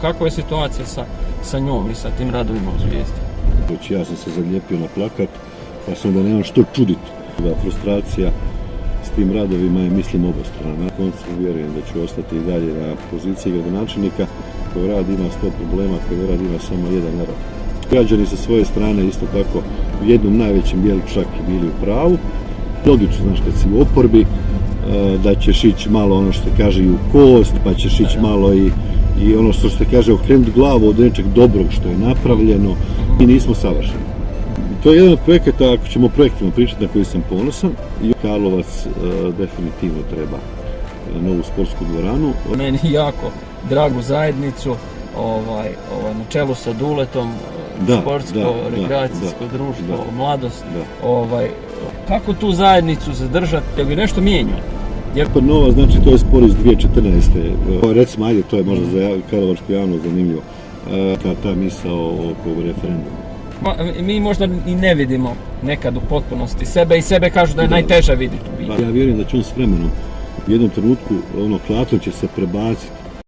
kakva je situacija sa njom i sa tim radovima u Zvijezdi? Ja sam se zalijepio na plakat, pa sam da nemam što čuditi. Da frustracija s tim radovima je, mislim, obostrana. Na koncu vjerujem da ću ostati i dalje na poziciji gradonačelnika. Koji rad ima 100 problema, koji rad ima samo jedan rad. Građani sa svoje strane isto tako u jednom najvećem dijelu čak i bili u pravu. Logično, znaš, kad si u oporbi, da ćeš ići malo ono što se kaže i u kost, pa ćeš ići malo i ono što se kaže okrenuti glavu od nečeg dobrog što je napravljeno. Mi nismo savršeni. To je jedan od projekata, ako ćemo o projektima pričati, na koji sam ponosan. I Karlovac definitivno treba novu sportsku dvoranu. Meni jako dragu zajednicu, na čelu sa Duletom, sportsko-rekreacijsko društvo, mladost. Kako tu zajednicu zadržati, da bi nešto mijenjao? Nova, znači to je spor iz 2014. Recimo, ajde, to je možda za karlovačku javnost zanimljivo, ta misao oko referenduma. Mi možda i ne vidimo nekad u potpunosti sebe i sebe kažu da je najteže vidjeti. Ja vjerujem da će on s vremenom u jednom trenutku klatom će se prebaciti